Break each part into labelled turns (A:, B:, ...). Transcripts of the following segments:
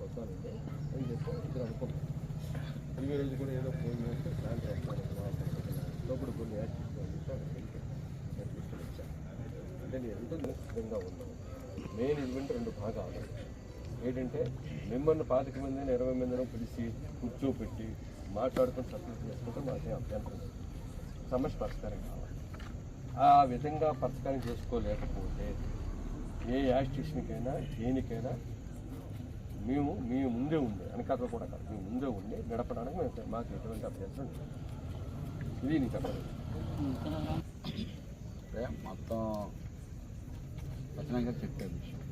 A: వస్తానండి అని చెప్పి ఇద్దరు అనుకుంటాం. తిరిగే రోజు కూడా ఏదో ఫోన్ చేస్తే సాయంత్రం వస్తాను లోపల కొన్ని యాక్టివిటీలు ఇచ్చాను. అంటే నేను ఎంతో సిద్ధంగా ఉన్నాను. మెయిన్ ఈవెంట్ 2 భాగాలు ఏంటంటే మిమ్మల్ని 25 మందిని 20 మందిని పిలిచి కూర్చోపెట్టి మాట్లాడుకుని సక్సెస్ చేసుకుంటే మాకే అభ్యంతరం సమస్య పరిష్కారం కావాలి. ఆ విధంగా పరిష్కారం చేసుకోలేకపోతే ఏ యాక్టివిటీకైనా దేనికైనా మేము మీ ముందే ఉండి వెనకాతలు కూడా కాదు, మీ ముందే ఉండి గడపడానికి మేము మాకు ఎటువంటి అభ్యంతరం లేదు. ఇది నీకు చెప్పలేదు.
B: మొత్తం రచనంగా చెప్పే విషయం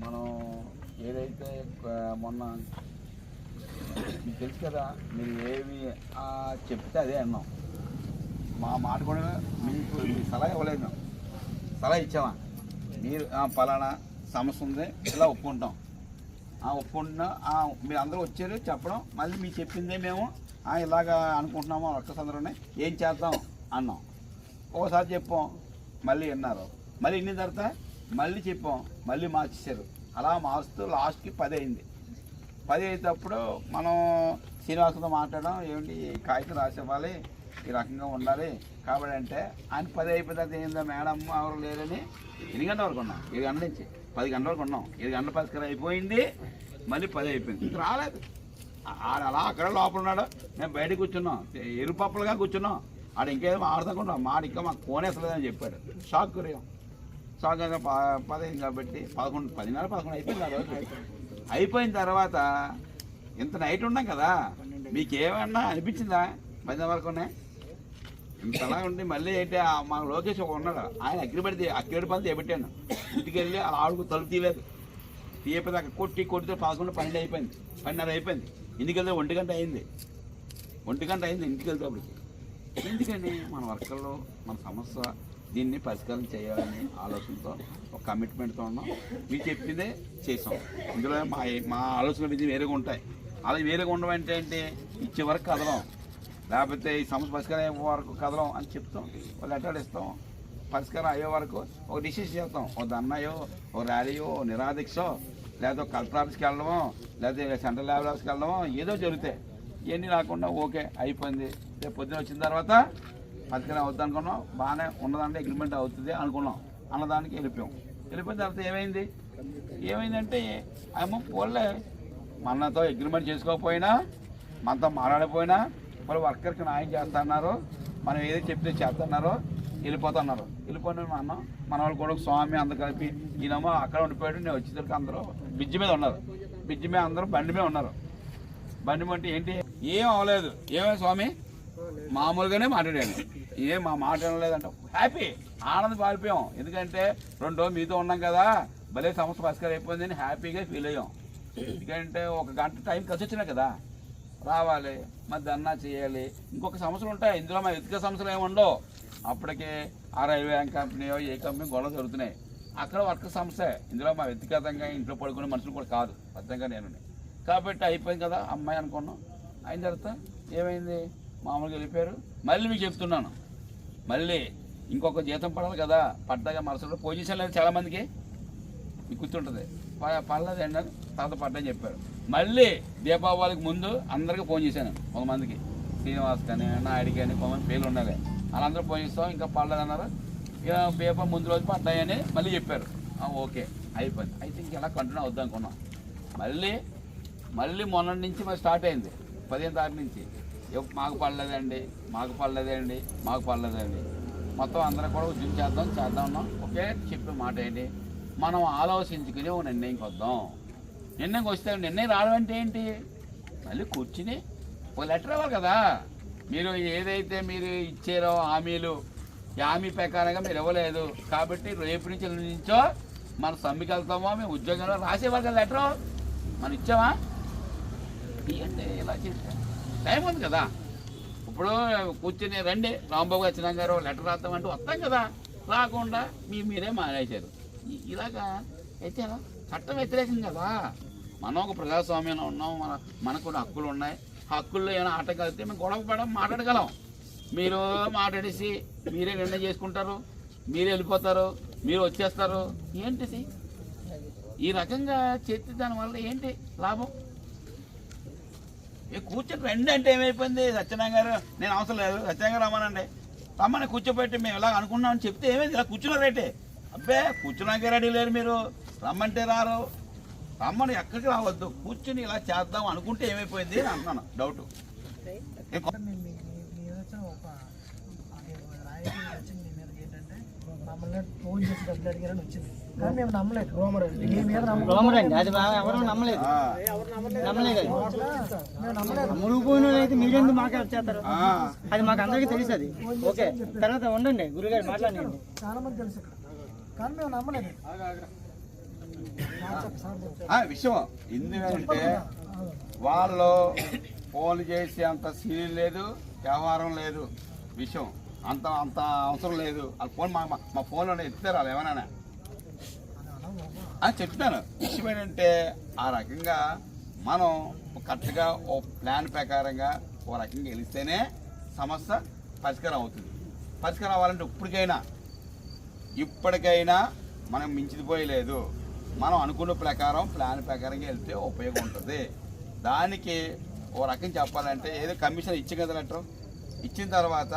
B: మనం ఏదైతే మొన్న మీకు తెలుసు కదా, మీరు ఏమి చెప్తే అదే అన్నాం. మా మాట కూడా మీకు సలహా ఇవ్వలేదు, మేము సలహా ఇచ్చామా, మీరు పలానా సమస్య ఉంది ఇలా ఒప్పుకుంటాం, ఒప్పుకుంటున్నా మీరు అందరూ వచ్చారు చెప్పడం, మళ్ళీ మీరు చెప్పిందే మేము ఇలాగా అనుకుంటున్నాము వర్కర్స్ ఏం చేద్దాం అన్నాం. ఒకసారి చెప్పాం, మళ్ళీ విన్నారు, మళ్ళీ ఇన్ని తర్వాత మళ్ళీ చెప్పాం, మళ్ళీ మార్చేశారు. అలా మార్చుతూ లాస్ట్కి 10 అయింది. 10 అయ్యేటప్పుడు మనం శ్రీనివాసంతో మాట్లాడడం, ఏమిటి కాగితం రాసి ఇవ్వాలి, ఈ రకంగా ఉండాలి కాబట్టి అంటే ఆయన 10 అయిపోయిన తర్వాత ఏందో మేడం ఎవరు లేరని 8 గంటల వరకు ఉన్నాం. 7 గంటల నుంచి 10 గంటల వరకు ఉన్నాం. 7 గంటల పరిష్కారం అయిపోయింది, మళ్ళీ 10 అయిపోయింది. ఇంక రాలేదు. అలా అక్కడ లోపల ఉన్నాడు, మేము బయటకు కూర్చున్నాం, ఎరుపప్పులుగా కూర్చున్నాం. ఆడ ఇంకేదో ఆడుతున్నాం, మాట ఇంకా మాకు కోనేసలేదని చెప్పాడు. షాక్ గురయ్యాం. షాక్ 10 అయింది కాబట్టి 11, 10:30, 11 అయిపోయింది. ఆ రోజు అయిపోయిన తర్వాత ఇంత నైట్ ఉన్నాం కదా, మీకేమన్నా అనిపించిందా 10 వరకునే ఇంతలా ఉండి మళ్ళీ ఏంటి మా లోకేష్ ఒక ఉన్నాడు, ఆయన అగ్గిపెడి పని చేపెట్టాను. ఇంటికి వెళ్ళి అలా ఆడుకు తలుపు తీయలేదు, తీయపోతే అక్కడ కొట్టి 11, 12 అయిపోయింది, 12:30 అయిపోయింది. ఇంటికి వెళ్తే 1 గంట అయింది. 1 గంట అయింది ఇంటికి వెళ్తేప్పటికి. ఎందుకని మన వర్కర్లో మన సమస్య దీన్ని పరిష్కారం చేయాలని ఆలోచనతో ఒక కమిట్మెంట్తో ఉన్నాం. మీరు చెప్పిందే చేసాం. ఇందులో మా ఆలోచనలు ఇది వేరేగా ఉంటాయి. అలా వేరేగా ఉండడం అంటే ఏంటి, ఇచ్చే వరకు కదలం, లేకపోతే ఈ సమస్య పరిష్కారం అయ్యే వరకు కదలం అని చెప్తాం. వాళ్ళు లెటర్ ఇస్తాం, పరిష్కారం అయ్యే వరకు ఒక డిసిషన్ చేస్తాం. ఒక ధర్నాయో, ఒక ర్యాలీయో, నిరాదీక్షో, లేదా కలెక్టర్ ఆఫీస్కి వెళ్ళడమో, లేదా సెంట్రల్ ల్యాబ్ ఆఫీస్కి వెళ్ళడమో ఏదో జరుగుతాయి. ఇవన్నీ రాకుండా ఓకే అయిపోయింది, రేపు పొద్దున వచ్చిన తర్వాత పరిష్కారం అవుతుంది అనుకున్నాం, బాగానే ఉన్నదంటే అగ్రిమెంట్ అవుతుంది అనుకున్నాం. అన్నదానికి వెళ్ళిపోయాం. వెళ్ళిపోయిన తర్వాత ఏమైందంటే ఏమో పోలే మనతో అగ్రిమెంట్ చేసుకోకపోయినా, మనతో మాట్లాడకపోయినా వాళ్ళు వర్కర్కి న్యాయం చేస్తున్నారు, మనం ఏదైతే చెప్తే చేస్తున్నారో వెళ్ళిపోతున్నారు. వెళ్ళిపోయిన మన వాళ్ళు కూడా స్వామి అందరు కలిపి ఈయనమో అక్కడ ఉండిపోయాడు, నేను వచ్చేసరికి అందరూ బ్రిడ్జి మీద ఉన్నారు. బ్రిడ్జి మీద అందరూ బండి మీద ఉన్నారు. బండి అంటే ఏంటి, ఏం అవ్వలేదు, ఏమే స్వామి మామూలుగానే మాట్లాడాను, ఏం మా మాట్లాడలేదంట. హ్యాపీ, ఆనందం పారిపోయాం. ఎందుకంటే 2 రోజులు మీతో ఉన్నాం కదా, భలే సమస్య పరిష్కారం అయిపోయిందని హ్యాపీగా ఫీల్ అయ్యాం. ఎందుకంటే 1 గంట టైం కలిసి వచ్చినా కదా, రావాలి, మరి ధర్నా చేయాలి. ఇంకొక సమస్యలు ఉంటాయి ఇందులో, మా వ్యక్తిగత సమస్యలు ఏముండవు. అప్పటికే ఆ రైల్వే కంపెనీయో ఏ కంపెనీ గొడవ జరుగుతున్నాయి, అక్కడ వర్క్ సమస్య. ఇందులో మా వ్యక్తిగతంగా ఇంట్లో పడుకునే మనుషులు కూడా కాదు, అర్థంగా నేను. కాబట్టి అయిపోయింది కదా అమ్మాయి అనుకున్నాం. అయిన తర్వాత ఏమైంది, మామూలుగా వెళ్ళిపోయారు. మళ్ళీ మీకు చెప్తున్నాను, మళ్ళీ ఇంకొక జీతం పడాలి కదా, పడ్డాగా మరుసటి పొజిషన్ లేదు చాలామందికి, మీకు గుర్తుంటుంది. పడలేదు అండి తర్వాత పడ్డని చెప్పారు. మళ్ళీ దీపావళికి ముందు అందరికీ ఫోన్ చేశాను, 100 మందికి, శ్రీనివాస్ కానీ నాయుడు కానీ 100 మంది పేర్లు ఉండాలి. వాళ్ళందరూ ఫోన్ చేస్తాం, ఇంకా పడలేదన్నారు. ఇక పేపర్ ముందు రోజు పడ్డాయని మళ్ళీ చెప్పారు. ఓకే అయిపోయింది. అయితే ఇంక ఎలా కంటిన్యూ అవుద్దాం అనుకున్నాం. మళ్ళీ మొన్న నుంచి మరి స్టార్ట్ అయింది, 15వ తారీఖు నుంచి. మాకు పడలేదండి, మాకు పడలేదండి, మాకు పడలేదండి. మొత్తం అందరూ కూడా ఉద్యమం చేద్దాం ఉన్నాం. ఒకే చెప్పే మాట ఏంటి, మనం ఆలోచించుకుని ఓ నిర్ణయంకి వద్దాం. నిర్ణయంకి వస్తే నిర్ణయం రావడం అంటే ఏంటి, మళ్ళీ కూర్చుని ఒక లెటర్ ఇవ్వాలి కదా. మీరు ఏదైతే మీరు ఇచ్చారో హామీలు, ఈ హామీ ప్రకారంగా మీరు ఇవ్వలేదు కాబట్టి రేపు నుంచో మనం సమ్మెకి వెళ్తామో, మేము ఉద్యోగంలో రాసేవాళ్ళు కదా లెటరు, మనం ఇచ్చామా అంటే ఇలా చేస్తే టైం ఉంది కదా. ఇప్పుడు కూర్చుని రండి రాంబాబు వచ్చినా గారు లెటర్ రాద్దామంటే వస్తాం కదా, రాకుండా మీరే మానేశారు. ఇలాగా అయితే చట్టం వ్యతిరేకం కదా. మనం ఒక ప్రజాస్వామ్యంలో ఉన్నాం, మనకు కూడా హక్కులు ఉన్నాయి. హక్కుల్లో ఏమైనా ఆట కలిగితే మేము గొడవ పడడం మాట్లాడగలం. మీరు మాట్లాడేసి మీరే నిర్ణయం చేసుకుంటారు, మీరే వెళ్ళిపోతారు, మీరు వచ్చేస్తారు. ఏంటిది ఈ రకంగా చేస్తే దానివల్ల ఏంటి లాభం? కూర్చొని రండి అంటే ఏమైపోయింది? సత్యనారాయణ గారు నేను అవసరం లేదు, సత్యనారాయణ గారు రమ్మనండి, రమ్మని కూర్చోబెట్టి మేము ఇలా అనుకున్నామని చెప్తే ఏమైంది? ఇలా కూర్చున్నారైతే అబ్బే కూర్చున్నాకే రెడీ లేరు, మీరు రమ్మంటే రారు. రమ్మని ఎక్కడికి రావద్దు, కూర్చుని ఇలా చేద్దాం అనుకుంటే ఏమైపోయింది అని అంటున్నాను. డౌట్
C: ఫోన్ చేసి డబ్బులు అడిగారని వచ్చింది, కానీ మేము నమ్మలేదు. రోమర్ అండి
D: అది ఎవరు నమ్మలేదు. మునిగిపోయిన అయితే మీరెందుకు మాకు వచ్చేస్తారు? అది మాకు అందరికీ తెలుసు. అది ఓకే, తర్వాత ఉండండి గురుగారు మాట్లాడండి.
C: చాలా మంది తెలుసు ఇక్కడ, కానీ మేము నమ్మలేదు.
B: విషయం ఎందుకంటే వాళ్ళు ఫోన్ చేసి అంత సీన్ లేదు, వ్యవహారం లేదు, విషయం అంత అవసరం లేదు. వాళ్ళ ఫోన్ మా ఫోన్లో ఎత్తారు వాళ్ళు ఏమన్నా అని చెప్తాను. విషయం ఏంటంటే ఆ రకంగా మనం కరెక్ట్గా ఓ ప్లాన్ ప్రకారంగా ఓ రకంగా వెళితేనే సమస్య పరిష్కారం అవుతుంది. పరిష్కారం అవ్వాలంటే ఇప్పటికైనా మనం మించిపోయలేదు. మనం అనుకున్న ప్రకారం ప్లాన్ ప్రకారంగా వెళ్తే ఉపయోగం ఉంటుంది. దానికి ఓ రకం చెప్పాలంటే ఏదో కమిషన్ ఇచ్చి కదా లెటర్ ఇచ్చిన తర్వాత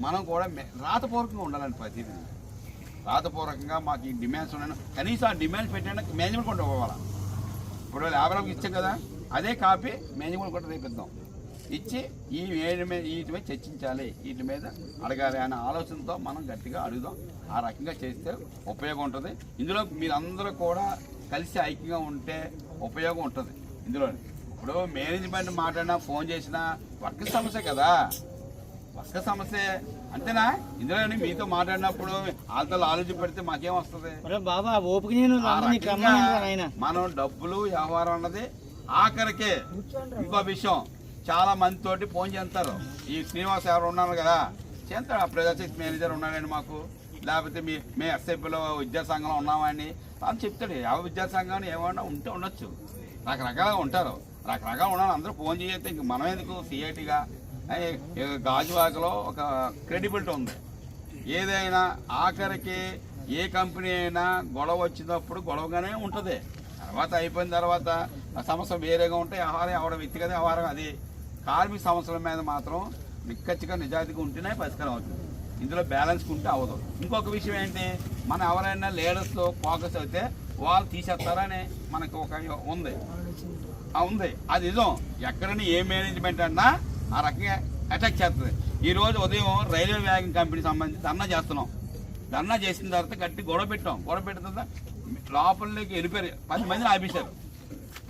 B: మనం కూడా రాతపూర్వకంగా ఉండాలండి. ప్రతిదీ రాతపూర్వకంగా మాకు ఈ డిమాండ్స్ ఉన్నాను, కనీసం ఆ డిమాండ్స్ పెట్టడానికి మేనేజ్మెంట్ కూడా ఇవ్వాలి. ఇప్పుడు లేబర్కి ఇచ్చాం కదా, అదే కాపీ మేనేజ్మెంట్ కూడా రేపిద్దాం. ఇచ్చి వీటి మీద చర్చించాలి, వీటి మీద అడగాలి అనే ఆలోచనతో మనం గట్టిగా అడుగుదాం. ఆ రకంగా చేస్తే ఉపయోగం ఉంటుంది. ఇందులో మీరందరూ కూడా కలిసి ఐక్యంగా ఉంటే ఉపయోగం ఉంటుంది. ఇందులో ఇప్పుడు మేనేజ్మెంట్ మాట్లాడినా ఫోన్ చేసినా వర్క్ సమస్య కదా, వర్క్ సమస్య అంతేనా? ఇందులో మీతో మాట్లాడినప్పుడు వాళ్ళతో ఆలోచన పెడితే మాకేం వస్తుంది? మనం డబ్బులు వ్యవహారం అన్నది ఆఖరికే. ఇంకో విషయం, చాలా మంది తోటి ఫోన్ చేస్తారు. ఈ శ్రీనివాస్ ఎవరు ఉన్నారు కదా చేస్తాడు, ఆ ప్రజాశక్తి మేనేజర్ ఉన్నాడండి మాకు, లేకపోతే మేము ఎస్ఐపిలో విద్యాసంఘంలో ఉన్నామని అని చెప్తాడు. ಯಾವ విద్యాసంఘాన్ని ఏమన్నా ఉంటే ఉండొచ్చు, రకరకాలుగా ఉంటారు, రకరకాలు ఉన్నారు. అందరూ ఫోన్ చేస్తే ఇంక మనం ఎందుకు సిఐటిగా గాజువాకలో ఒక క్రెడిబిలిటీ ఉంది. ఏదైనా ఆఖరికి ఏ కంపెనీ అయినా గొడవ వచ్చినప్పుడు గొడవగానే ఉంటుంది. తర్వాత అయిపోయిన తర్వాత సమస్య వేరేగా ఉంటాయి. ఆహారం ఎవడ వ్యక్తిగత వ్యవహారం అది. కార్మిక సమస్యల మీద మాత్రం నిక్కచ్చిగా నిజాయితీగా ఉంటేనే పరిష్కారం అవుతుంది. ఇందులో బ్యాలెన్స్ ఉంటే అవ్వదు. ఇంకొక విషయం ఏంటి, మనం ఎవరైనా లీడర్స్తో ఫోకస్ అయితే వాళ్ళు తీసేస్తారని మనకు ఒక ఉంది. అది నిజం. ఎక్కడైనా ఏ మేనేజ్మెంట్ అన్నా ఆ రకంగా అటాక్ చేస్తుంది. ఈరోజు ఉదయం రైల్వే వ్యాగన్ కంపెనీ సంబంధించి ధర్నా చేస్తున్నాం. ధర్నా చేసిన తర్వాత గట్టి గొడవ పెట్టిన తర్వాత లోపలికి వెళ్ళిపోయారు. 10 మందిని ఆపేశారు.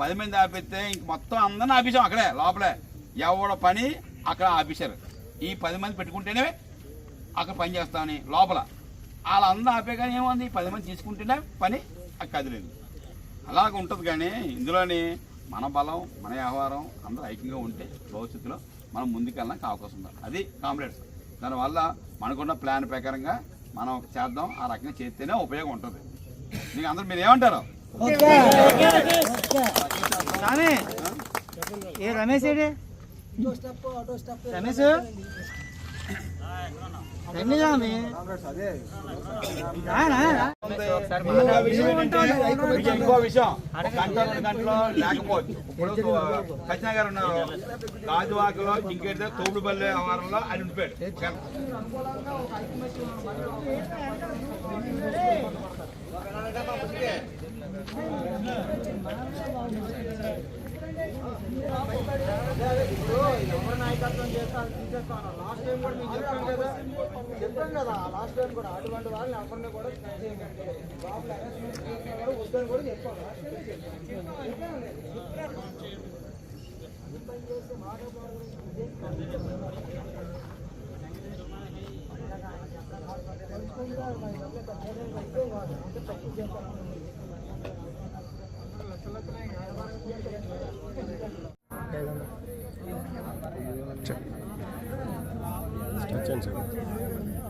B: 10 మంది ఆపిస్తే ఇంక మొత్తం అందరిని ఆపేశాం. అక్కడే లోపలే ఎవడ పని అక్కడ ఆపేశారు. ఈ 10 మంది పెట్టుకుంటేనే అక్కడ పని చేస్తామని లోపల వాళ్ళందరూ ఆపే. కానీ ఏముంది, 10 మంది తీసుకుంటేనే పని అక్కడ కదిలేదు. అలాగ ఉంటుంది. కానీ ఇందులోని మన బలం, మన వ్యవహారం అందరూ ఐక్యంగా ఉంటే భవిష్యత్తులో మనం ముందుకెళ్ళడానికి అవకాశం ఉంది. అది కామ్రేడ్స్. దానివల్ల మనకున్న ప్లాన్ ప్రకారంగా మనం చేద్దాం. ఆ రకంగా చేస్తేనే ఉపయోగం ఉంటుంది. మీకు అందరూ మీరు ఏమంటారు?
D: రమేష్
B: ఇంకో విషయం, గంటలో లేకపోవచ్చు. ఇప్పుడు సత్యనారాయణ గారు ఉన్నారు గాజువాకలో, ఇంకేదో తోపుడుపల్లి వ్యవహారంలో ఆయన ఉండిపోయాడు.
C: ఎవరు నాయకత్వం చేస్తారు తీసేస్తాను. లాస్ట్ టైం కూడా మీకు చెప్పాను కదా, లాస్ట్ టైం కూడా అటువంటి వాళ్ళని ఎవరిని కూడా వద్దని కూడా చెప్పాను.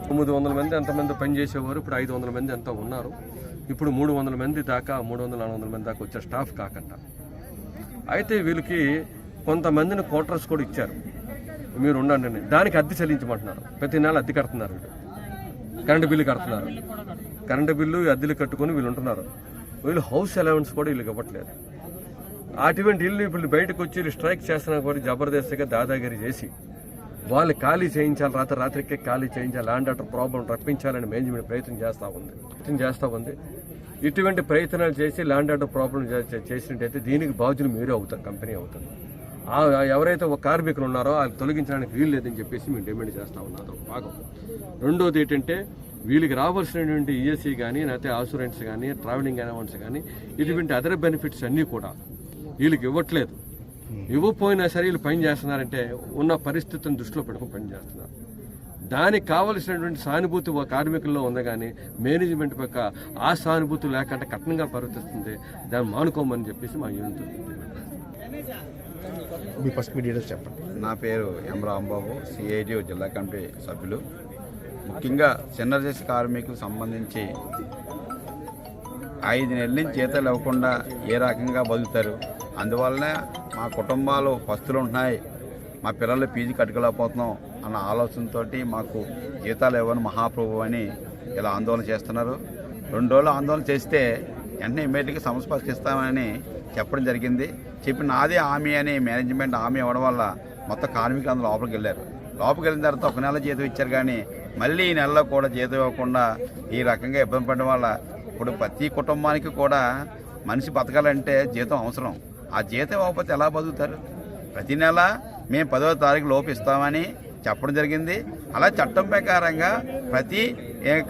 A: తొమ్మిది 900 మంది ఎంతమంది పనిచేసేవారు, ఇప్పుడు 500 మంది ఎంత ఉన్నారు. ఇప్పుడు 300 మంది దాకా 300-400 మంది దాకా వచ్చే స్టాఫ్ కాకుండా. అయితే వీళ్ళకి కొంతమందిని క్వార్టర్స్ కూడా ఇచ్చారు, మీరు ఉండండి. దానికి అద్దె చెల్లించమంటున్నారు. ప్రతి నెల అద్దె కడుతున్నారు. వీళ్ళు కరెంటు బిల్లు కడుతున్నారు. కరెంటు బిల్లు అద్దెలు కట్టుకొని వీళ్ళు ఉంటున్నారు. వీళ్ళు హౌస్ అలవెన్స్ కూడా వీళ్ళకి ఇవ్వట్లేదు. అటువంటి ఇల్లు ఇప్పుడు బయటకు వచ్చి వీళ్ళు స్ట్రైక్ చేస్తున్నా కూడా జబర్దస్త్గా దాదాగిరి చేసి వాళ్ళు ఖాళీ చేయించాలి, రాత్రికే ఖాళీ చేయించాలి, ల్యాండ్ ఆర్డర్ ప్రాబ్లం రప్పించాలని మేనేజ్మెంట్ ప్రయత్నం చేస్తూ ఉంది. ఇటువంటి ప్రయత్నాలు చేసి ల్యాండ్ ఆర్డర్ ప్రాబ్లం చేసినట్టయితే దీనికి బాధ్యులు మీరే అవుతారు, కంపెనీ అవుతుంది. ఎవరైతే ఒక కార్మికులు ఉన్నారో వాళ్ళు తొలగించడానికి వీలు లేదని చెప్పేసి మేము డిమాండ్ చేస్తూ ఉన్నాం. అదొక భాగం. రెండోది ఏంటంటే వీళ్ళకి రావాల్సినటువంటి ఈఎస్సీ కానీ, లేకపోతే అసూరెన్స్ కానీ, ట్రావెలింగ్ అలవెన్స్ కానీ, ఇటువంటి అదర్ బెనిఫిట్స్ అన్నీ కూడా వీళ్ళకి ఇవ్వట్లేదు. ఇవ్వకపోయినా సరే వీళ్ళు పని చేస్తున్నారంటే ఉన్న పరిస్థితిని దృష్టిలో పెట్టుకుని పని చేస్తున్నారు. దానికి కావలసినటువంటి సానుభూతి కార్మికుల్లో ఉంది, కానీ మేనేజ్మెంట్ పక్క ఆ సానుభూతి లేకుండా కఠినంగా ప్రవర్తిస్తుంది. దాన్ని మానుకోమని చెప్పేసి మా యూనిట్.
E: మీ ఫస్ట్ మీ డీటెయిల్స్ చెప్పండి.
B: నా పేరు ఎం రాంబాబు, సిఐటియు జిల్లా కమిటీ సభ్యులు. ముఖ్యంగా చిన్న చేసే కార్మికులకు సంబంధించి 5 నెలల నుంచి జీతాలు ఇవ్వకుండా ఏ రకంగా బతుకుతారు. అందువల్లనే మా కుటుంబాలు పస్తులు ఉంటున్నాయి, మా పిల్లలు పీజీ కట్టుకోలేకపోతున్నాం అన్న ఆలోచనతో మాకు జీతాలు ఇవ్వని మహాప్రభు అని ఇలా ఆందోళన చేస్తున్నారు. 2 రోజులు ఆందోళన చేస్తే వెంటనే ఇమ్మీడియట్గా సమస్య పరిష్కరిస్తామని చెప్పడం జరిగింది. చెప్పి నాదే హామీ అని మేనేజ్మెంట్ హామీ ఇవ్వడం వల్ల మొత్తం కార్మికులు అందరూ లోపలికి వెళ్ళారు. లోపలికి వెళ్ళిన తర్వాత 1 నెల జీతం ఇచ్చారు, కానీ మళ్ళీ ఈ నెలలో కూడా జీతం ఇవ్వకుండా ఈ రకంగా ఇబ్బంది పడడం వల్ల ఇప్పుడు ప్రతి కుటుంబానికి కూడా మనిషి బతకాలంటే జీతం అవసరం. ఆ జీతం ఇవ్వకపోతే ఎలా బతుకుతారు? ప్రతి నెల మేము 10వ తారీఖు లోపు ఇస్తామని చెప్పడం జరిగింది. అలా చట్టం ప్రకారంగా ప్రతి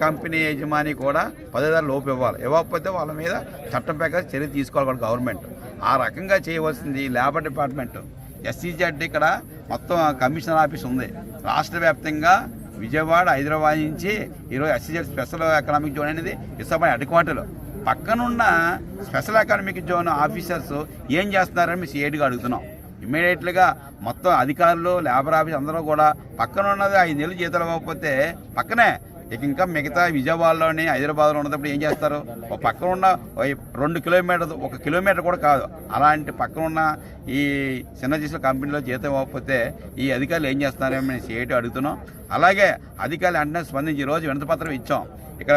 B: కంపెనీ యజమాని కూడా 10వ తారీఖు లోపు ఇవ్వాలి. ఇవ్వకపోతే వాళ్ళ మీద చట్టం ప్రకారం చర్య తీసుకోవాలి గవర్నమెంట్. ఆ రకంగా చేయవలసింది లేబర్ డిపార్ట్మెంట్. SEZ ఇక్కడ మొత్తం కమిషనర్ ఆఫీస్ ఉంది. రాష్ట్ర వ్యాప్తంగా విజయవాడ, హైదరాబాద్ నుంచి ఈరోజు SEZ స్పెషల్ ఎకనామిక్ జోన్ అనేది విశాఖపట్నం హెడ్ క్వార్టర్లో పక్కనున్న స్పెషల్ ఎకనామిక్ జోన్ ఆఫీసర్స్ ఏం చేస్తున్నారని మేము సిఐడిగా అడుగుతున్నాం. ఇమ్మీడియట్గా మొత్తం అధికారులు, లేబర్ ఆఫీస్ అందరూ కూడా పక్కన ఉన్నది 5 నెలలు జీతాలు ఇవ్వకపోతే పక్కనే ఇంకా మిగతా విజయవాడలోని, హైదరాబాద్లో ఉన్నప్పుడు ఏం చేస్తారు? ఒక పక్కన ఉన్న 2 కిలోమీటర్లు, 1 కిలోమీటర్ కూడా కాదు, అలాంటి పక్కన ఉన్న ఈ చిన్న చేసిన కంపెనీలో జీతం ఇవ్వకపోతే ఈ అధికారులు ఏం చేస్తున్నారని మేము సిఐటి అడుగుతున్నాం. అలాగే అధికారులు వెంటనే స్పందించి ఈరోజు వినతిపత్రం ఇచ్చాం. ఇక్కడ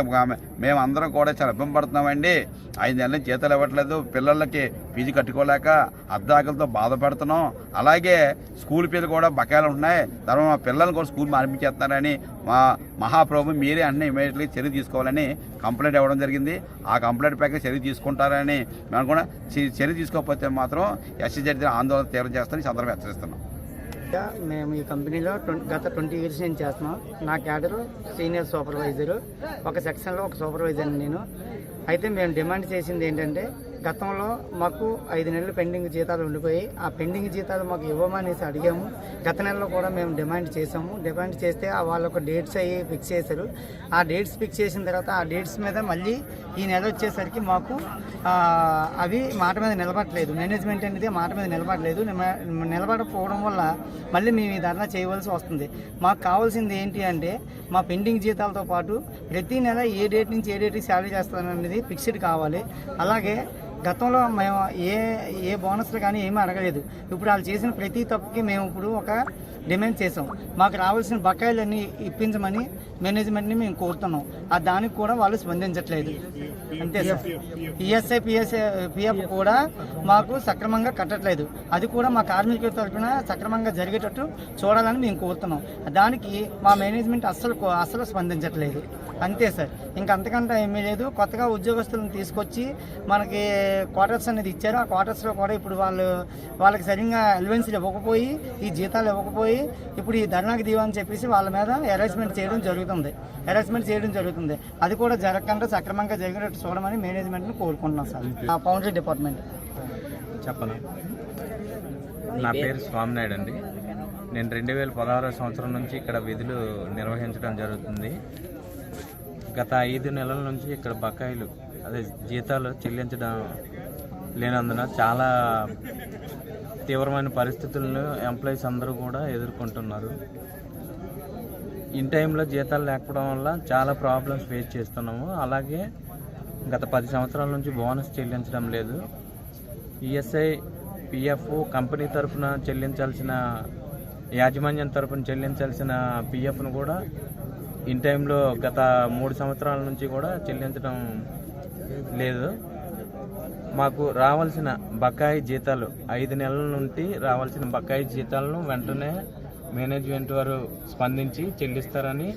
B: మేము అందరం కూడా చాలా ఇబ్బంది పడుతున్నామండి, 5 నెలల నుంచి జీతాలు ఇవ్వట్లేదు, పిల్లలకి ఫీజు కట్టుకోలేక అర్ధాకలతో బాధపడుతున్నాం, అలాగే స్కూల్ ఫీజులు కూడా బకాయిలు ఉంటున్నాయి, తర్వాత మా పిల్లల్ని కూడా స్కూల్ మార్పించేస్తున్నారని మా మహాప్రభు మీరే అన్నీ ఇమీడియట్గా చర్య తీసుకోవాలని కంప్లైంట్ ఇవ్వడం జరిగింది. ఆ కంప్లైంట్ ప్రకారం చర్య తీసుకుంటారని మేము కూడా చర్య తీసుకోకపోతే మాత్రం SEZ ఆందోళన తీవ్రం చేస్తారని సందర్భం హెచ్చరిస్తున్నాం.
D: మేము ఈ కంపెనీలో గత 20 years నుంచి చేస్తున్నాం. నా క్యాడరు సీనియర్ సూపర్వైజరు, ఒక సెక్షన్లో ఒక సూపర్వైజర్ని నేను. అయితే మేము డిమాండ్ చేసింది ఏంటంటే, గతంలో మాకు 5 నెలలు పెండింగ్ జీతాలు ఉండిపోయి ఆ పెండింగ్ జీతాలు మాకు ఇవ్వమనేసి అడిగాము. గత నెలలో కూడా మేము డిమాండ్ చేసాము. డిమాండ్ చేస్తే వాళ్ళొక డేట్స్ అవి ఫిక్స్ చేశారు. ఆ డేట్స్ ఫిక్స్ చేసిన తర్వాత ఆ డేట్స్ మీద మళ్ళీ ఈ నెల వచ్చేసరికి మాకు అవి మాట మీద నిలబడలేదు. మేనేజ్మెంట్ అనేది మాట మీద నిలబడలేదు. నిలబడకపోవడం వల్ల మళ్ళీ మేము ఈ ధర్నా చేయవలసి వస్తుంది. మాకు కావాల్సింది ఏంటి అంటే, మా పెండింగ్ జీతాలతో పాటు ప్రతి నెల ఏ డేట్ నుంచి ఏ డేట్కి శాలరీ చేస్తాననేది ఫిక్స్డ్ కావాలి. అలాగే గతంలో మేము ఏ బోనస్లు కానీ ఏమీ అడగలేదు. ఇప్పుడు వాళ్ళు చేసిన ప్రతి తప్పుకి మేము ఇప్పుడు ఒక డిమాండ్ చేసాం. మాకు రావాల్సిన బకాయిలన్నీ ఇప్పించమని మేనేజ్మెంట్ని మేము కోరుతున్నాం. దానికి కూడా వాళ్ళు స్పందించట్లేదు. అంతే సార్. ఈఎస్ఐ, పిఎఫ్ కూడా మాకు సక్రమంగా కట్టట్లేదు. అది కూడా మా కార్మికుల తరఫున సక్రమంగా జరిగేటట్టు చూడాలని మేము కోరుతున్నాం. దానికి మా మేనేజ్మెంట్ అస్సలు స్పందించట్లేదు. అంతే సార్, ఇంకా అంతకంటే ఏమీ లేదు. కొత్తగా ఉద్యోగస్తులను తీసుకొచ్చి మనకి క్వార్టర్స్ అనేది ఇచ్చారు. ఆ క్వార్టర్స్లో కూడా ఇప్పుడు వాళ్ళకి సరిగ్గా అలవెన్స్లు ఇవ్వకపోయి, ఈ జీతాలు ఇవ్వకపోయి ఇప్పుడు ఈ ధర్నాకి దివని చెప్పేసి వాళ్ళ మీద హెరాస్మెంట్ చేయడం జరుగుతుంది. అది కూడా జరగకుండా సక్రమంగా జరిగేటట్టు చూడమని మేనేజ్మెంట్ని కోరుకుంటున్నాం సార్. ఆ పౌండరీ డిపార్ట్మెంట్
F: చెప్పను. నా పేరు స్వామినాయుడు అండి. నేను 2016 సంవత్సరం నుంచి ఇక్కడ విధులు నిర్వహించడం జరుగుతుంది. గత 5 నెలల నుంచి ఇక్కడ బకాయిలు, అదే జీతాలు చెల్లించడం లేనందున చాలా తీవ్రమైన పరిస్థితులను ఎంప్లాయీస్ అందరూ కూడా ఎదుర్కొంటున్నారు. ఇన్ టైంలో జీతాలు లేకపోవడం వల్ల చాలా ప్రాబ్లమ్స్ ఫేస్ చేస్తున్నాము. అలాగే గత 10 సంవత్సరాల నుంచి బోనస్ చెల్లించడం లేదు. ఈఎస్ఐ, పిఎఫ్ కంపెనీ తరఫున చెల్లించాల్సిన, యాజమాన్యం తరఫున చెల్లించాల్సిన పిఎఫ్ను కూడా ఇన్ టైంలో గత 3 సంవత్సరాల నుంచి కూడా చెల్లించడం లేదు. మాకు రావాల్సిన బకాయి జీతాలు 5 నెలల నుండి రావాల్సిన బకాయి జీతాలను వెంటనే మేనేజ్మెంట్ వారు స్పందించి చెల్లిస్తారని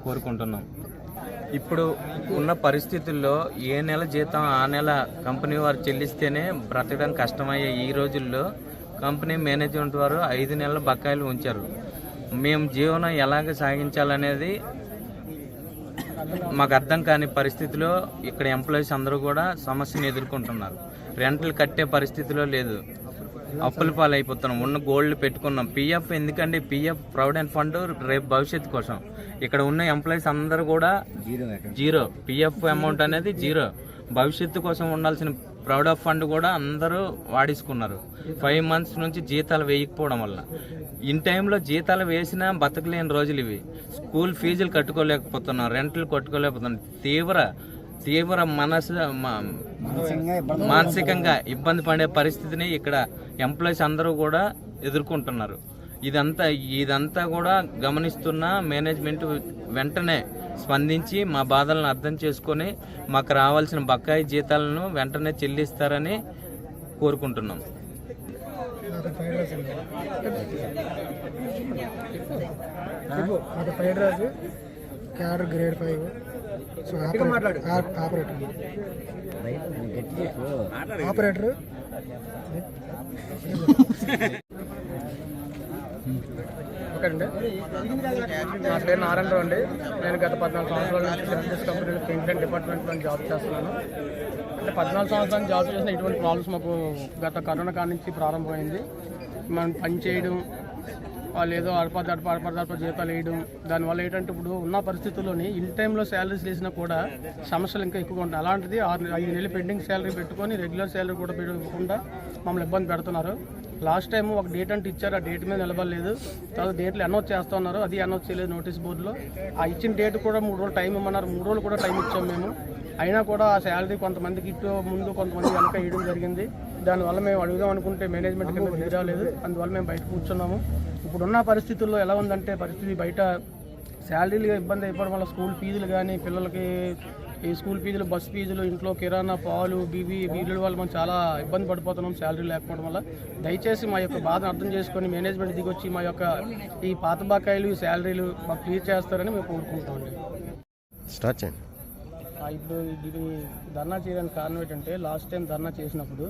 F: కోరుకుంటున్నాం. ఇప్పుడు ఉన్న పరిస్థితుల్లో ఏ నెల జీతం ఆ నెల కంపెనీ వారు చెల్లిస్తేనే బ్రతకడం కష్టమయ్యే ఈ రోజుల్లో కంపెనీ మేనేజ్మెంట్ వారు 5 నెలల బకాయిలు ఉంచారు. మేము జీవనం ఎలాగ సాగించాలనేది మాకు అర్థం కాని పరిస్థితిలో ఇక్కడ ఎంప్లాయీస్ అందరూ కూడా సమస్యను ఎదుర్కొంటున్నారు. రెంట్లు కట్టే పరిస్థితిలో లేదు, అప్పుల పాలైపోతున్నాం. ఉన్న గోల్డ్ పెట్టుకున్నాం. పిఎఫ్ ఎందుకండి, పిఎఫ్ ప్రావిడెంట్ ఫండ్ రేపు భవిష్యత్తు కోసం. ఇక్కడ ఉన్న ఎంప్లాయీస్ అందరూ కూడా జీరో, పిఎఫ్ అమౌంట్ అనేది జీరో. భవిష్యత్తు కోసం ఉండాల్సిన ప్రావిడెంట్ ఫండ్ కూడా అందరూ వాడేసుకున్నారు. 5 months నుంచి జీతాలు వేయకపోవడం వల్ల ఇన్ టైంలో జీతాలు వేసినా బతకలేని రోజులు ఇవి. స్కూల్ ఫీజులు కట్టుకోలేకపోతున్నాం, రెంట్లు కట్టుకోలేకపోతున్నాం. తీవ్ర మానసికంగా ఇబ్బంది పడే పరిస్థితిని ఇక్కడ ఎంప్లాయీస్ అందరూ కూడా ఎదుర్కొంటున్నారు. ఇదంతా కూడా గమనిస్తున్న మేనేజ్మెంట్ వెంటనే స్పందించి మా బాధలను అర్థం చేసుకొని మాకు రావాల్సిన బకాయి జీతాలను వెంటనే చెల్లిస్తారని కోరుకుంటున్నాం.
E: Fried rice cadre grade 5 operator ఓకేనండి. నా పేరు నారాయణరావు అండి. నేను గత 14 సంవత్సరాల నుంచి సర్వీస్ కంపెనీలో పెయింట్ డిపార్ట్మెంట్లో జాబ్ చేస్తున్నాను. అంటే 14 సంవత్సరాలు జాబ్ చేసిన ఇటువంటి ప్రాబ్లమ్స్ మాకు గత కరోనా కాడి నుంచి ప్రారంభమైంది. మనం పని చేయడం, వాళ్ళు ఏదో అడప జీతాలు వేయడం, దానివల్ల ఏంటంటే ఇప్పుడు ఉన్న పరిస్థితుల్లోని ఇన్ టైంలో శాలరీస్ వేసినా కూడా సమస్యలు ఇంకా ఎక్కువగా ఉంటాయి. అలాంటిది 5 నెలలు పెండింగ్ శాలరీ పెట్టుకొని రెగ్యులర్ శాలరీ కూడా పెట్టుకోకుండా మమ్మల్ని ఇబ్బంది పెడుతున్నారు. లాస్ట్ టైం ఒక డేట్ అంటే ఇచ్చారు, ఆ డేట్ మీద నిలబడలేదు. తర్వాత డేట్లు అనౌన్స్ చేస్తూ ఉన్నారు, అది అనౌన్స్ చేయలేదు నోటీస్ బోర్డులో. ఆ ఇచ్చిన డేట్ కూడా 3 రోజులు టైం ఇమ్మన్నారు. 3 రోజులు కూడా టైం ఇచ్చాము మేము. అయినా కూడా ఆ శాలరీ కొంతమందికి ఇటు ముందు కొంతమంది వెనక వేయడం జరిగింది. దానివల్ల మేము అడుగుదాం అనుకుంటే మేనేజ్మెంట్ కింద దిగరాలేదు. అందువల్ల మేము బయట కూర్చున్నాము. ఇప్పుడున్న పరిస్థితుల్లో ఎలా ఉందంటే పరిస్థితి బయట శాలరీలు ఇబ్బంది అయిపోవడం వల్ల స్కూల్ ఫీజులు కానీ, పిల్లలకి ఈ స్కూల్ ఫీజులు, బస్ ఫీజులు, ఇంట్లో కిరాణా, పాలు, బిల్లుల వల్ల మనం చాలా ఇబ్బంది పడిపోతున్నాం శాలరీ లేకపోవడం వల్ల. దయచేసి మా యొక్క బాధను అర్థం చేసుకొని మేనేజ్మెంట్ దిగొచ్చి మా యొక్క ఈ పాత బకాయిలు, శాలరీలు మాకు క్లియర్ చేస్తారని మేము కోరుకుంటామండి.
A: స్టార్ట్ చేయండి.
E: ఇప్పుడు ఇది ధర్నా చేయడానికి కారణం ఏంటంటే లాస్ట్ టైం ధర్నా చేసినప్పుడు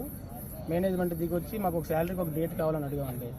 E: మేనేజ్మెంట్ దిగొచ్చి మాకు ఒక శాలరీకి ఒక డేట్ కావాలని అడిగామండి.